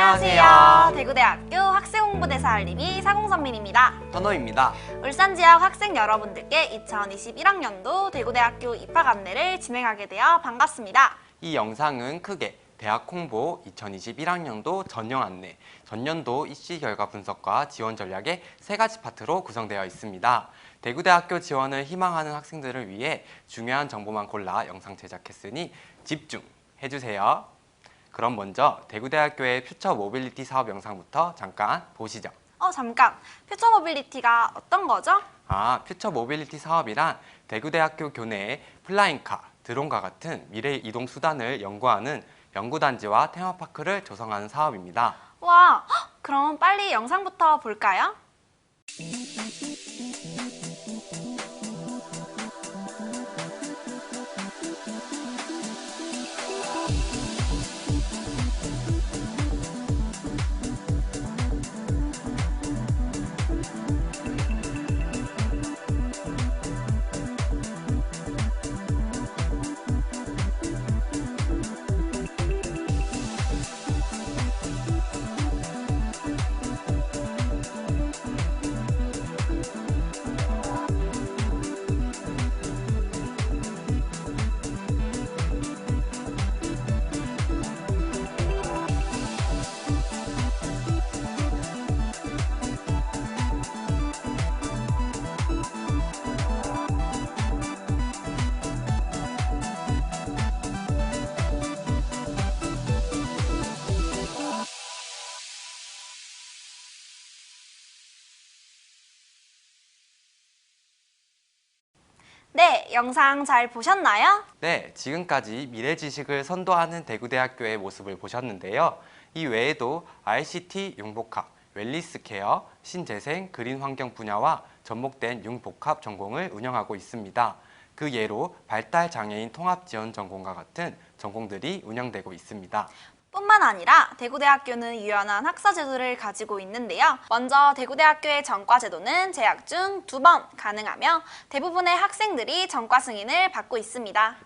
안녕하세요. 대구대학교 학생홍보대사 알림이 사공선민입니다. 현호입니다. 울산 지역 학생 여러분들께 2021학년도 대구대학교 입학 안내를 진행하게 되어 반갑습니다. 이 영상은 크게 대학 홍보 2021학년도 전형 안내, 전년도 입시 결과 분석과 지원 전략의 세 가지 파트로 구성되어 있습니다. 대구대학교 지원을 희망하는 학생들을 위해 중요한 정보만 골라 영상 제작했으니 집중해주세요. 그럼 먼저 대구대학교의 퓨처 모빌리티 사업 영상부터 잠깐 보시죠. 잠깐. 퓨처 모빌리티가 어떤 거죠? 퓨처 모빌리티 사업이란 대구대학교 교내에 플라잉카, 드론과 같은 미래 이동 수단을 연구하는 연구단지와 테마파크를 조성하는 사업입니다. 와, 그럼 빨리 영상부터 볼까요? 네, 영상 잘 보셨나요? 네, 지금까지 미래 지식을 선도하는 대구대학교의 모습을 보셨는데요. 이 외에도 ICT 융복합, 웰리스 케어, 신재생, 그린 환경 분야와 접목된 융복합 전공을 운영하고 있습니다. 그 예로 발달 장애인 통합 지원 전공과 같은 전공들이 운영되고 있습니다. 뿐만 아니라 대구대학교는 유연한 학사 제도를 가지고 있는데요. 먼저 대구대학교의 전과 제도는 재학 중 2번 가능하며 대부분의 학생들이 전과 승인을 받고 있습니다.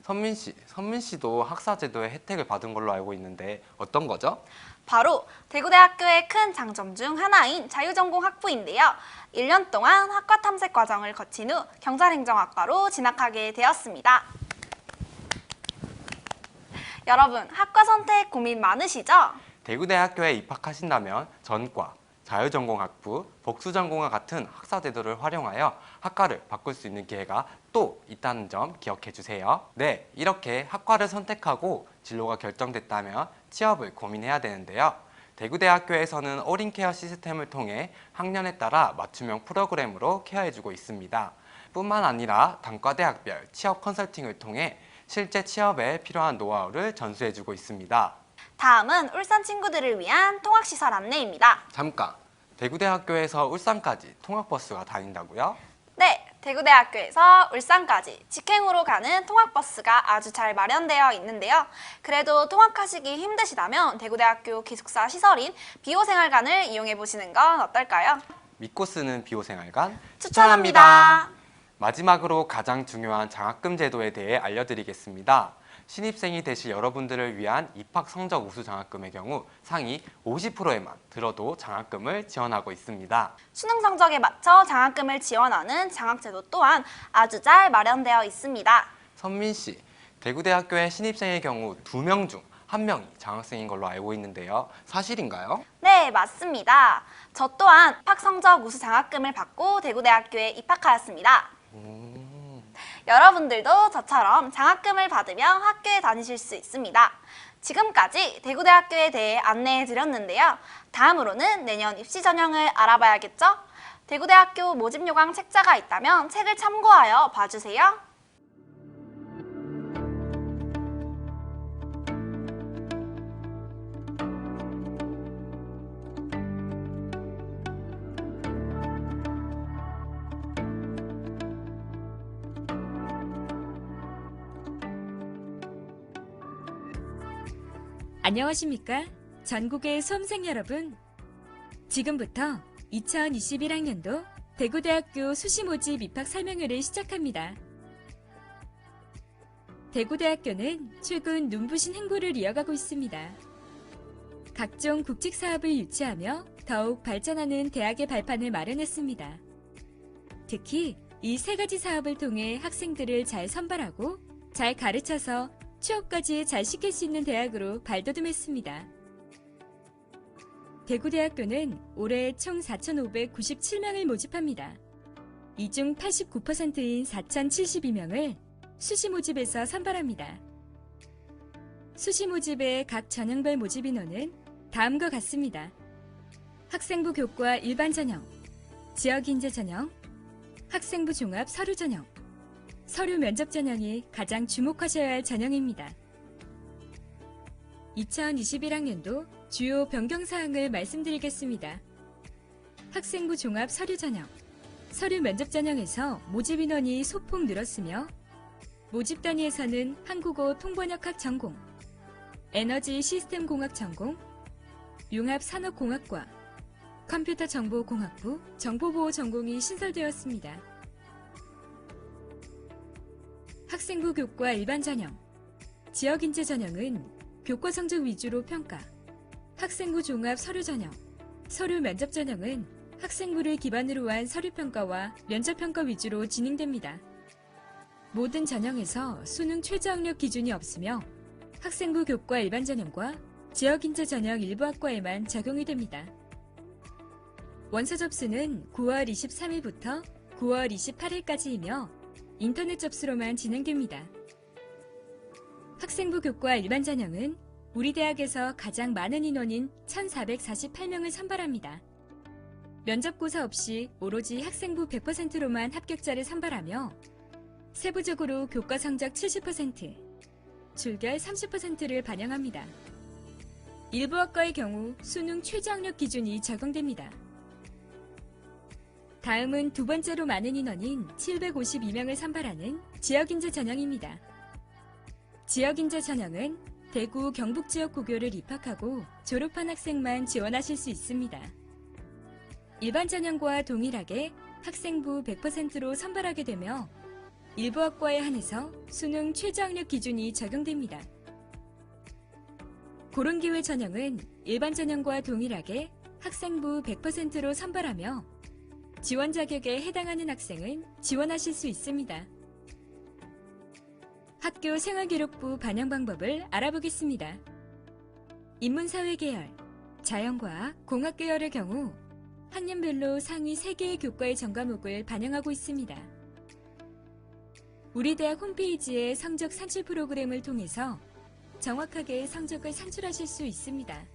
선민 씨도 학사 제도의 혜택을 받은 걸로 알고 있는데 어떤 거죠? 바로 대구대학교의 큰 장점 중 하나인 자유전공 학부인데요. 1년 동안 학과 탐색 과정을 거친 후 경찰행정학과로 진학하게 되었습니다. 여러분, 학과 선택 고민 많으시죠? 대구대학교에 입학하신다면 전과, 자유전공학부, 복수전공과 같은 학사제도를 활용하여 학과를 바꿀 수 있는 기회가 또 있다는 점 기억해 주세요. 네, 이렇게 학과를 선택하고 진로가 결정됐다면 취업을 고민해야 되는데요. 대구대학교에서는 어린 케어 시스템을 통해 학년에 따라 맞춤형 프로그램으로 케어해주고 있습니다. 뿐만 아니라 단과대학별 취업 컨설팅을 통해 실제 취업에 필요한 노하우를 전수해주고 있습니다. 다음은 울산 친구들을 위한 통학시설 안내입니다. 잠깐, 대구대학교에서 울산까지 통학버스가 다닌다고요? 네, 대구대학교에서 울산까지 직행으로 가는 통학버스가 아주 잘 마련되어 있는데요. 그래도 통학하시기 힘드시다면 대구대학교 기숙사 시설인 비호생활관을 이용해 보시는 건 어떨까요? 믿고 쓰는 비호생활관 추천합니다. 마지막으로 가장 중요한 장학금 제도에 대해 알려드리겠습니다. 신입생이 되실 여러분들을 위한 입학 성적 우수 장학금의 경우 상위 50%에만 들어도 장학금을 지원하고 있습니다. 수능 성적에 맞춰 장학금을 지원하는 장학제도 또한 아주 잘 마련되어 있습니다. 선민 씨, 대구대학교의 신입생의 경우 2명 중 1명이 장학생인 걸로 알고 있는데요. 사실인가요? 네, 맞습니다. 저 또한 입학 성적 우수 장학금을 받고 대구대학교에 입학하였습니다. 여러분들도 저처럼 장학금을 받으며 학교에 다니실 수 있습니다. 지금까지 대구대학교에 대해 안내해 드렸는데요. 다음으로는 내년 입시 전형을 알아봐야겠죠? 대구대학교 모집 요강 책자가 있다면 책을 참고하여 봐주세요. 안녕하십니까? 전국의 수험생 여러분. 지금부터 2021학년도 대구대학교 수시 모집 입학 설명회를 시작합니다. 대구대학교는 최근 눈부신 행보를 이어가고 있습니다. 각종 국책 사업을 유치하며 더욱 발전하는 대학의 발판을 마련했습니다. 특히 이 세 가지 사업을 통해 학생들을 잘 선발하고 잘 가르쳐서 취업까지 잘 시킬 수 있는 대학으로 발돋움했습니다. 대구대학교는 올해 총 4,597명을 모집합니다. 이 중 89%인 4,072명을 수시 모집에서 선발합니다. 수시 모집의 각 전형별 모집 인원은 다음과 같습니다. 학생부 교과 일반 전형, 지역 인재 전형, 학생부 종합 서류 전형, 서류 면접 전형이 가장 주목하셔야 할 전형입니다. 2021학년도 주요 변경 사항을 말씀드리겠습니다. 학생부 종합 서류 전형, 서류 면접 전형에서 모집 인원이 소폭 늘었으며 모집 단위에서는 한국어 통번역학 전공, 에너지 시스템 공학 전공, 융합 산업공학과, 컴퓨터 정보공학부, 정보보호 전공이 신설되었습니다. 학생부 교과 일반 전형, 지역인재 전형은 교과 성적 위주로 평가, 학생부 종합 서류 전형, 서류 면접 전형은 학생부를 기반으로 한 서류 평가와 면접 평가 위주로 진행됩니다. 모든 전형에서 수능 최저학력 기준이 없으며 학생부 교과 일반 전형과 지역인재 전형 일부 학과에만 적용이 됩니다. 원서 접수는 9월 23일부터 9월 28일까지이며 인터넷 접수로만 진행됩니다. 학생부 교과 일반 전형은 우리 대학에서 가장 많은 인원인 1,448명을 선발합니다. 면접고사 없이 오로지 학생부 100%로만 합격자를 선발하며 세부적으로 교과 성적 70%, 출결 30%를 반영합니다. 일부 학과의 경우 수능 최저학력 기준이 적용됩니다. 다음은 두 번째로 많은 인원인 752명을 선발하는 지역인재 전형입니다. 지역인재 전형은 대구 경북 지역 고교를 입학하고 졸업한 학생만 지원하실 수 있습니다. 일반 전형과 동일하게 학생부 100%로 선발하게 되며 일부 학과에 한해서 수능 최저학력 기준이 적용됩니다. 고른기회 전형은 일반 전형과 동일하게 학생부 100%로 선발하며 지원 자격에 해당하는 학생은 지원하실 수 있습니다. 학교 생활기록부 반영 방법을 알아보겠습니다. 인문사회 계열, 자연과학, 공학 계열의 경우 학년별로 상위 3개의 교과의 전과목을 반영하고 있습니다. 우리 대학 홈페이지의 성적 산출 프로그램을 통해서 정확하게 성적을 산출하실 수 있습니다.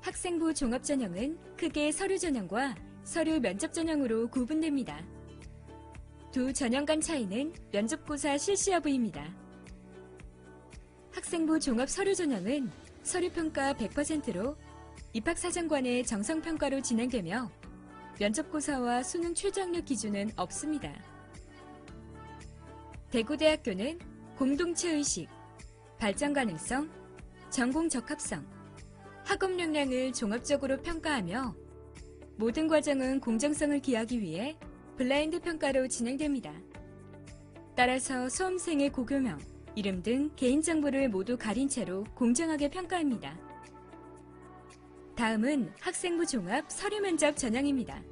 학생부 종합 전형은 크게 서류 전형과 서류 면접 전형으로 구분됩니다. 두 전형 간 차이는 면접고사 실시 여부입니다. 학생부 종합 서류 전형은 서류평가 100%로 입학사정관의 정성평가로 진행되며 면접고사와 수능 최저학력 기준은 없습니다. 대구대학교는 공동체의식, 발전 가능성, 전공 적합성, 학업 역량을 종합적으로 평가하며 모든 과정은 공정성을 기하기 위해 블라인드 평가로 진행됩니다. 따라서 수험생의 고교명, 이름 등 개인정보를 모두 가린 채로 공정하게 평가합니다. 다음은 학생부 종합 서류 면접 전형입니다.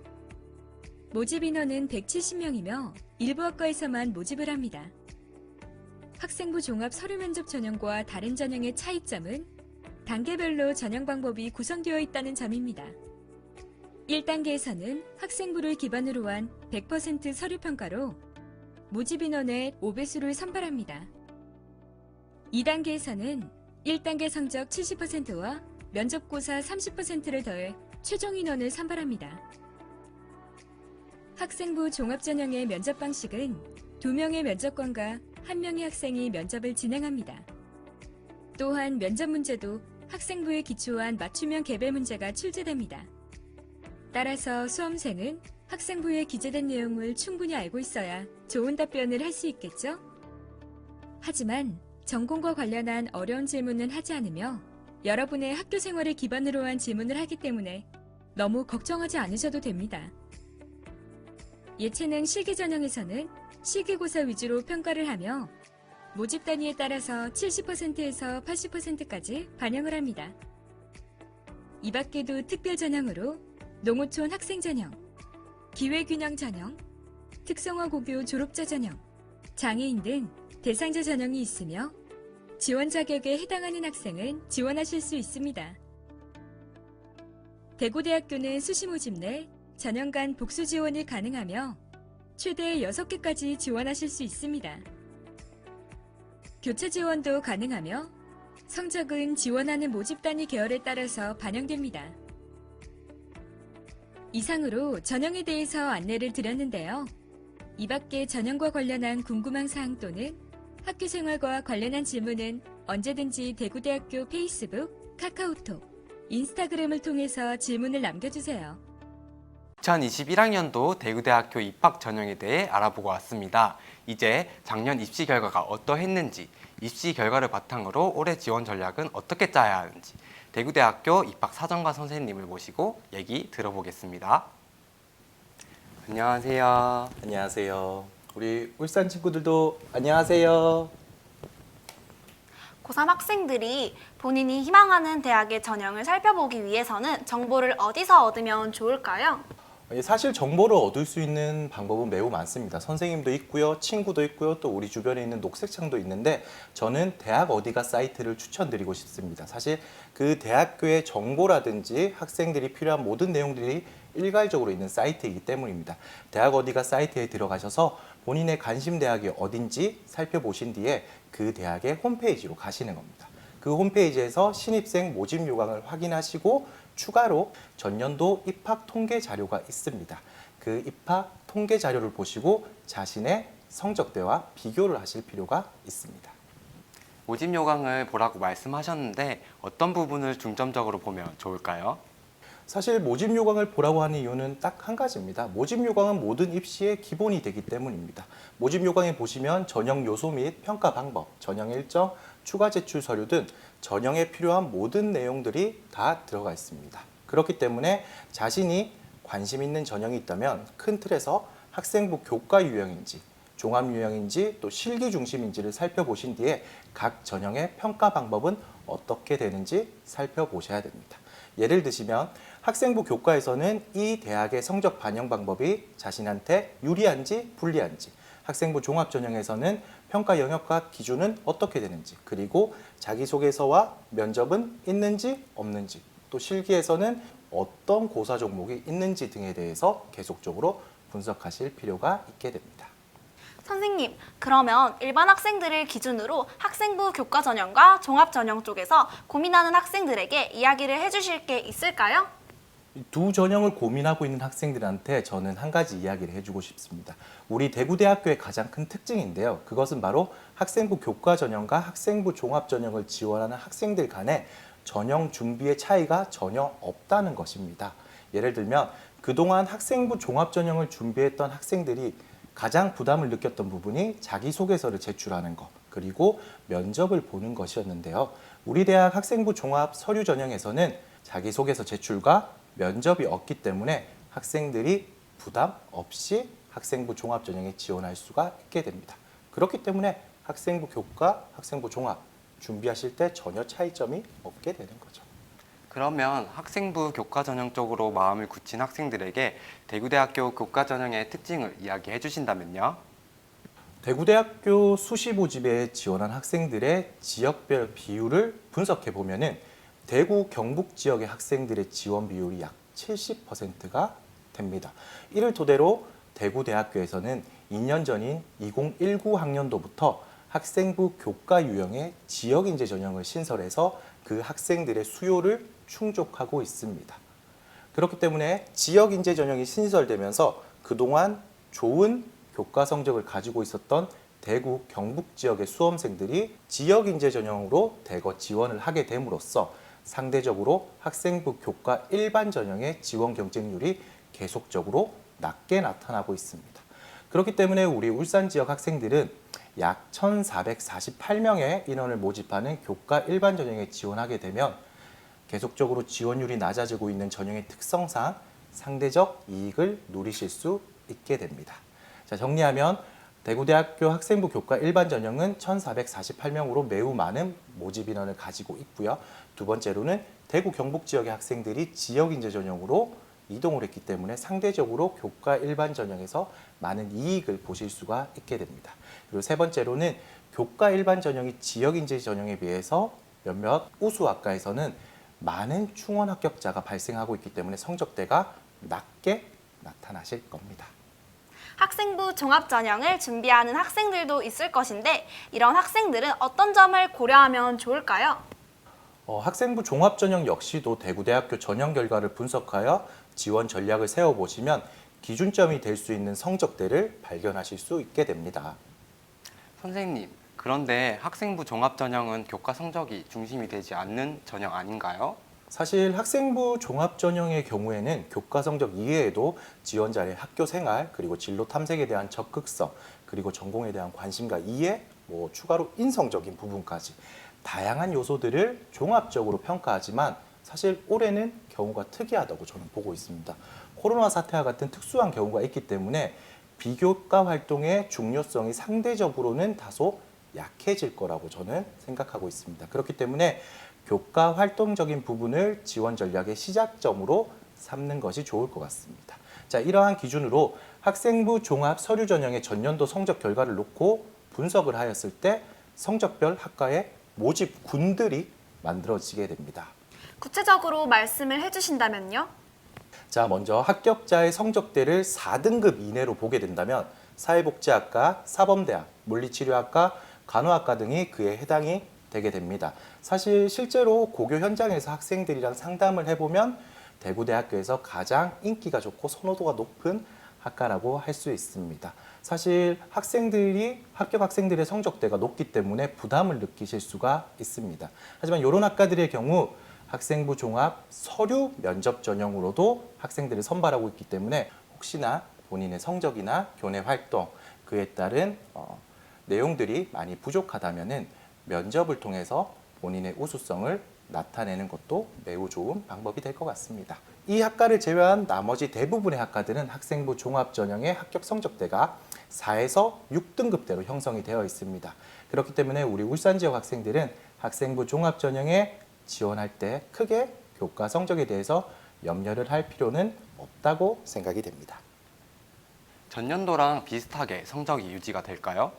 모집 인원은 170명이며 일부 학과에서만 모집을 합니다. 학생부 종합 서류 면접 전형과 다른 전형의 차이점은 단계별로 전형 방법이 구성되어 있다는 점입니다. 1단계에서는 학생부를 기반으로 한 100% 서류 평가로 모집 인원의 5배수를 선발합니다. 2단계에서는 1단계 성적 70%와 면접고사 30%를 더해 최종 인원을 선발합니다. 학생부 종합 전형의 면접 방식은 2명의 면접관과 1명의 학생이 면접을 진행합니다. 또한 면접 문제도 학생부에 기초한 맞춤형 개별 문제가 출제됩니다. 따라서 수험생은 학생부에 기재된 내용을 충분히 알고 있어야 좋은 답변을 할 수 있겠죠? 하지만 전공과 관련한 어려운 질문은 하지 않으며 여러분의 학교 생활을 기반으로 한 질문을 하기 때문에 너무 걱정하지 않으셔도 됩니다. 예체능 실기 전형에서는 실기고사 위주로 평가를 하며 모집 단위에 따라서 70%에서 80%까지 반영을 합니다. 이 밖에도 특별 전형으로 농어촌 학생 전형, 기회균형 전형, 특성화 고교 졸업자 전형, 장애인 등 대상자 전형이 있으며 지원 자격에 해당하는 학생은 지원하실 수 있습니다. 대구대학교는 수시 모집 내 전형 간 복수 지원이 가능하며 최대 6개까지 지원하실 수 있습니다. 교차 지원도 가능하며 성적은 지원하는 모집 단위 계열에 따라서 반영됩니다. 이상으로 전형에 대해서 안내를 드렸는데요. 이 밖에 전형과 관련한 궁금한 사항 또는 학교 생활과 관련한 질문은 언제든지 대구대학교 페이스북, 카카오톡, 인스타그램을 통해서 질문을 남겨주세요. 2021학년도 대구대학교 입학 전형에 대해 알아보고 왔습니다. 이제 작년 입시 결과가 어떠했는지, 입시 결과를 바탕으로 올해 지원 전략은 어떻게 짜야 하는지 대구대학교 입학사정관 선생님을 모시고 얘기 들어보겠습니다. 안녕하세요. 안녕하세요. 우리 울산 친구들도 안녕하세요. 고3 학생들이 본인이 희망하는 대학의 전형을 살펴보기 위해서는 정보를 어디서 얻으면 좋을까요? 사실 정보를 얻을 수 있는 방법은 매우 많습니다. 선생님도 있고요, 친구도 있고요, 또 우리 주변에 있는 녹색창도 있는데 저는 대학 어디가 사이트를 추천드리고 싶습니다. 사실 그 대학교의 정보라든지 학생들이 필요한 모든 내용들이 일괄적으로 있는 사이트이기 때문입니다. 대학 어디가 사이트에 들어가셔서 본인의 관심 대학이 어딘지 살펴보신 뒤에 그 대학의 홈페이지로 가시는 겁니다. 그 홈페이지에서 신입생 모집 요강을 확인하시고 추가로 전년도 입학 통계 자료가 있습니다. 그 입학 통계 자료를 보시고 자신의 성적대와 비교를 하실 필요가 있습니다. 모집 요강을 보라고 말씀하셨는데 어떤 부분을 중점적으로 보면 좋을까요? 사실 모집 요강을 보라고 하는 이유는 딱 한 가지입니다. 모집 요강은 모든 입시의 기본이 되기 때문입니다. 모집 요강에 보시면 전형 요소 및 평가 방법, 전형 일정, 추가 제출 서류 등 전형에 필요한 모든 내용들이 다 들어가 있습니다. 그렇기 때문에 자신이 관심 있는 전형이 있다면 큰 틀에서 학생부 교과 유형인지 종합 유형인지 또 실기 중심인지를 살펴보신 뒤에 각 전형의 평가 방법은 어떻게 되는지 살펴보셔야 됩니다. 예를 드시면 학생부 교과에서는 이 대학의 성적 반영 방법이 자신한테 유리한지 불리한지, 학생부 종합 전형에서는 평가 영역과 기준은 어떻게 되는지, 그리고 자기소개서와 면접은 있는지 없는지, 또 실기에서는 어떤 고사 종목이 있는지 등에 대해서 계속적으로 분석하실 필요가 있게 됩니다. 선생님, 그러면 일반 학생들을 기준으로 학생부 교과 전형과 종합 전형 쪽에서 고민하는 학생들에게 이야기를 해주실 게 있을까요? 두 전형을 고민하고 있는 학생들한테 저는 한 가지 이야기를 해주고 싶습니다. 우리 대구대학교의 가장 큰 특징인데요. 그것은 바로 학생부 교과 전형과 학생부 종합 전형을 지원하는 학생들 간의 전형 준비의 차이가 전혀 없다는 것입니다. 예를 들면 그동안 학생부 종합 전형을 준비했던 학생들이 가장 부담을 느꼈던 부분이 자기소개서를 제출하는 것, 그리고 면접을 보는 것이었는데요. 우리 대학 학생부 종합 서류 전형에서는 자기소개서 제출과 면접이 없기 때문에 학생들이 부담 없이 학생부 종합 전형에 지원할 수가 있게 됩니다. 그렇기 때문에 학생부 교과, 학생부 종합 준비하실 때 전혀 차이점이 없게 되는 거죠. 그러면 학생부 교과 전형 쪽으로 마음을 굳힌 학생들에게 대구대학교 교과 전형의 특징을 이야기해 주신다면요? 대구대학교 수시 모집에 지원한 학생들의 지역별 비율을 분석해 보면은 대구 경북 지역의 학생들의 지원 비율이 약 70%가 됩니다. 이를 토대로 대구대학교에서는 2년 전인 2019 학년도부터 학생부 교과 유형의 지역인재 전형을 신설해서 그 학생들의 수요를 충족하고 있습니다. 그렇기 때문에 지역인재 전형이 신설되면서 그동안 좋은 교과 성적을 가지고 있었던 대구 경북 지역의 수험생들이 지역인재 전형으로 대거 지원을 하게 됨으로써 상대적으로 학생부 교과 일반 전형의 지원 경쟁률이 계속적으로 낮게 나타나고 있습니다. 그렇기 때문에 우리 울산 지역 학생들은 약 1,448명의 인원을 모집하는 교과 일반 전형에 지원하게 되면 계속적으로 지원율이 낮아지고 있는 전형의 특성상 상대적 이익을 누리실 수 있게 됩니다. 자, 정리하면 대구대학교 학생부 교과 일반 전형은 1,448명으로 매우 많은 모집 인원을 가지고 있고요. 두 번째로는 대구 경북 지역의 학생들이 지역인재 전형으로 이동을 했기 때문에 상대적으로 교과 일반 전형에서 많은 이익을 보실 수가 있게 됩니다. 그리고 세 번째로는 교과 일반 전형이 지역인재 전형에 비해서 몇몇 우수학과에서는 많은 충원 합격자가 발생하고 있기 때문에 성적대가 낮게 나타나실 겁니다. 학생부 종합 전형을 준비하는 학생들도 있을 것인데 이런 학생들은 어떤 점을 고려하면 좋을까요? 학생부 종합 전형 역시도 대구대학교 전형 결과를 분석하여 지원 전략을 세워보시면 기준점이 될 수 있는 성적대를 발견하실 수 있게 됩니다. 선생님, 그런데 학생부 종합 전형은 교과 성적이 중심이 되지 않는 전형 아닌가요? 사실 학생부 종합 전형의 경우에는 교과 성적 이외에도 지원자의 학교 생활, 그리고 진로 탐색에 대한 적극성, 그리고 전공에 대한 관심과 이해, 추가로 인성적인 부분까지 다양한 요소들을 종합적으로 평가하지만 사실 올해는 경우가 특이하다고 저는 보고 있습니다. 코로나 사태와 같은 특수한 경우가 있기 때문에 비교과 활동의 중요성이 상대적으로는 다소 약해질 거라고 저는 생각하고 있습니다. 그렇기 때문에 교과 활동적인 부분을 지원 전략의 시작점으로 삼는 것이 좋을 것 같습니다. 자, 이러한 기준으로 학생부 종합 서류 전형의 전년도 성적 결과를 놓고 분석을 하였을 때 성적별 학과의 모집군들이 만들어지게 됩니다. 구체적으로 말씀을 해주신다면요? 자, 먼저 합격자의 성적대를 4등급 이내로 보게 된다면 사회복지학과, 사범대학, 물리치료학과, 간호학과 등이 그에 해당이 되게 됩니다. 사실 실제로 고교 현장에서 학생들이랑 상담을 해보면 대구대학교에서 가장 인기가 좋고 선호도가 높은 학과라고 할 수 있습니다. 사실 합격 학생들의 성적대가 높기 때문에 부담을 느끼실 수가 있습니다. 하지만 이런 학과들의 경우 학생부 종합 서류 면접 전형으로도 학생들을 선발하고 있기 때문에 혹시나 본인의 성적이나 교내 활동, 그에 따른 내용들이 많이 부족하다면은 면접을 통해서 본인의 우수성을 나타내는 것도 매우 좋은 방법이 될 것 같습니다. 이 학과를 제외한 나머지 대부분의 학과들은 학생부 종합 전형의 합격 성적대가 4에서 6등급대로 형성이 되어 있습니다. 그렇기 때문에 우리 울산 지역 학생들은 학생부 종합 전형에 지원할 때 크게 교과 성적에 대해서 염려를 할 필요는 없다고 생각이 됩니다. 전년도랑 비슷하게 성적이 유지가 될까요?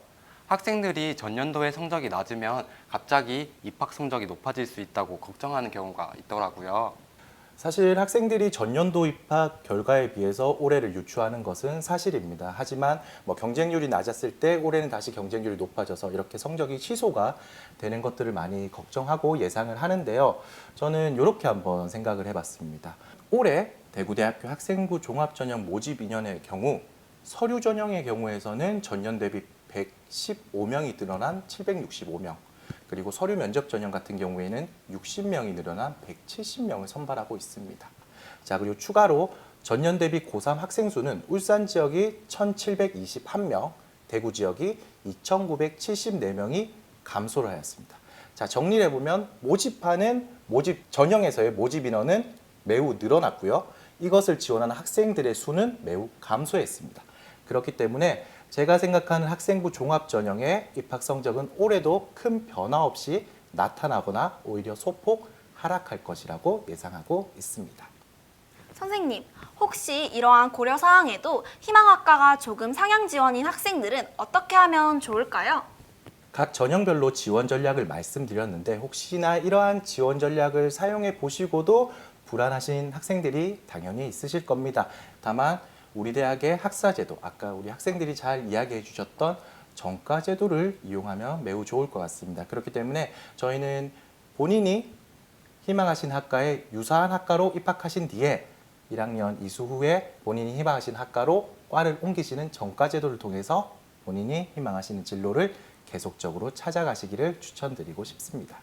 학생들이 전년도의 성적이 낮으면 갑자기 입학 성적이 높아질 수 있다고 걱정하는 경우가 있더라고요. 사실 학생들이 전년도 입학 결과에 비해서 올해를 유추하는 것은 사실입니다. 하지만 경쟁률이 낮았을 때 올해는 다시 경쟁률이 높아져서 이렇게 성적이 취소가 되는 것들을 많이 걱정하고 예상을 하는데요. 저는 이렇게 한번 생각을 해봤습니다. 올해 대구대학교 학생부 종합전형 모집 인원의 경우 서류 전형의 경우에서는 전년 대비 115명이 늘어난 765명, 그리고 서류 면접 전형 같은 경우에는 60명이 늘어난 170명을 선발하고 있습니다. 자, 그리고 추가로 전년 대비 고3 학생 수는 울산 지역이 1,721명, 대구 지역이 2,974명이 감소를 하였습니다. 자, 정리를 해보면 모집 전형에서의 모집 인원은 매우 늘어났고요. 이것을 지원하는 학생들의 수는 매우 감소했습니다. 그렇기 때문에 제가 생각하는 학생부 종합 전형의 입학 성적은 올해도 큰 변화 없이 나타나거나 오히려 소폭 하락할 것이라고 예상하고 있습니다. 선생님, 혹시 이러한 고려 사항에도 희망학과가 조금 상향 지원인 학생들은 어떻게 하면 좋을까요? 각 전형별로 지원 전략을 말씀드렸는데 혹시나 이러한 지원 전략을 사용해 보시고도 불안하신 학생들이 당연히 있으실 겁니다. 다만 우리 대학의 학사제도, 아까 우리 학생들이 잘 이야기해 주셨던 전과제도를 이용하면 매우 좋을 것 같습니다. 그렇기 때문에 저희는 본인이 희망하신 학과에 유사한 학과로 입학하신 뒤에 1학년 이수 후에 본인이 희망하신 학과로 과를 옮기시는 전과제도를 통해서 본인이 희망하시는 진로를 계속적으로 찾아가시기를 추천드리고 싶습니다.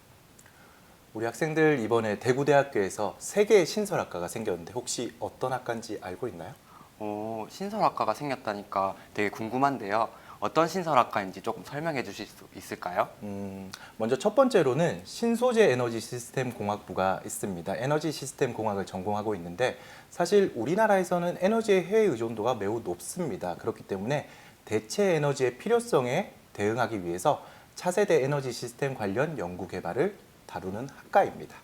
우리 학생들 이번에 대구대학교에서 3개의 신설학과가 생겼는데 혹시 어떤 학과인지 알고 있나요? 신설학과가 생겼다니까 되게 궁금한데요. 어떤 신설학과인지 조금 설명해 주실 수 있을까요? 먼저 첫 번째로는 신소재 에너지 시스템 공학부가 있습니다. 에너지 시스템 공학을 전공하고 있는데 사실 우리나라에서는 에너지의 해외 의존도가 매우 높습니다. 그렇기 때문에 대체 에너지의 필요성에 대응하기 위해서 차세대 에너지 시스템 관련 연구 개발을 다루는 학과입니다.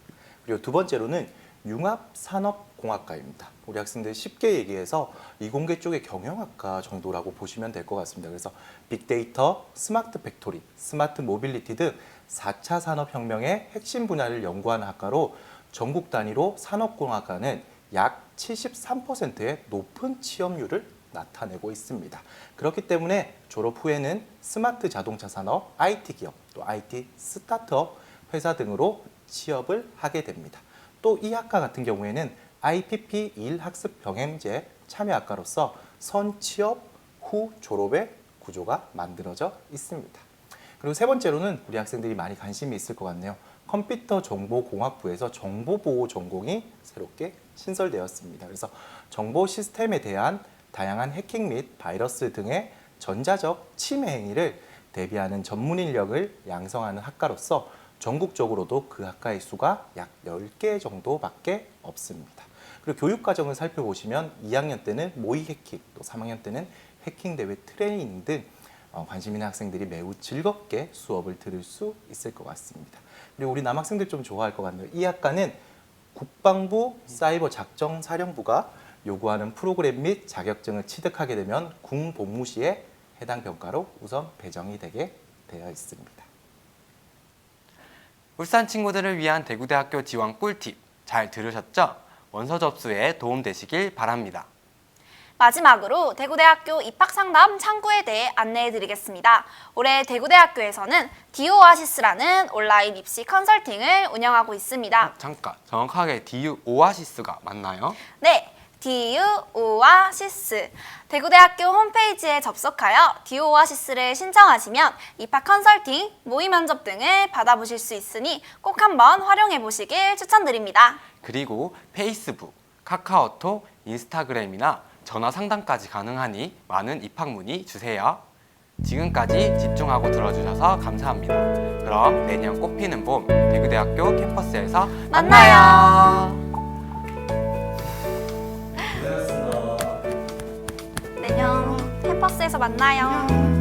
그리고 두 번째로는 융합산업공학과입니다. 우리 학생들 쉽게 얘기해서 이공계 쪽의 경영학과 정도라고 보시면 될 것 같습니다. 그래서 빅데이터, 스마트 팩토리, 스마트 모빌리티 등 4차 산업혁명의 핵심 분야를 연구하는 학과로 전국 단위로 산업공학과는 약 73%의 높은 취업률을 나타내고 있습니다. 그렇기 때문에 졸업 후에는 스마트 자동차 산업, IT 기업, 또 IT 스타트업 회사 등으로 취업을 하게 됩니다. 또 이 학과 같은 경우에는 IPP 1학습 병행제 참여학과로서 선취업 후 졸업의 구조가 만들어져 있습니다. 그리고 세 번째로는 우리 학생들이 많이 관심이 있을 것 같네요. 컴퓨터 정보공학부에서 정보보호 전공이 새롭게 신설되었습니다. 그래서 정보 시스템에 대한 다양한 해킹 및 바이러스 등의 전자적 침해 행위를 대비하는 전문 인력을 양성하는 학과로서 전국적으로도 그 학과의 수가 약 10개 정도밖에 없습니다. 그리고 교육과정을 살펴보시면 2학년 때는 모의 해킹, 또 3학년 때는 해킹 대회 트레이닝 등 관심 있는 학생들이 매우 즐겁게 수업을 들을 수 있을 것 같습니다. 그리고 우리 남학생들 좀 좋아할 것 같네요. 이 학과는 국방부 사이버 작전 사령부가 요구하는 프로그램 및 자격증을 취득하게 되면 군 복무 시에 해당 병과로 우선 배정이 되게 되어 있습니다. 울산 친구들을 위한 대구대학교 지원 꿀팁 잘 들으셨죠? 원서 접수에 도움 되시길 바랍니다. 마지막으로 대구대학교 입학상담 창구에 대해 안내해 드리겠습니다. 올해 대구대학교에서는 디오아시스라는 온라인 입시 컨설팅을 운영하고 있습니다. 잠깐, 정확하게 DU 오아시스가 맞나요? 네, 디오아시스. 대구대학교 홈페이지에 접속하여 디오아시스를 신청하시면 입학 컨설팅, 모의 면접 등을 받아보실 수 있으니 꼭 한번 활용해 보시길 추천드립니다. 그리고 페이스북, 카카오톡, 인스타그램이나 전화 상담까지 가능하니 많은 입학 문의 주세요. 지금까지 집중하고 들어주셔서 감사합니다. 그럼 내년 꽃피는 봄 대구대학교 캠퍼스에서 만나요. 내년 캠퍼스에서 만나요.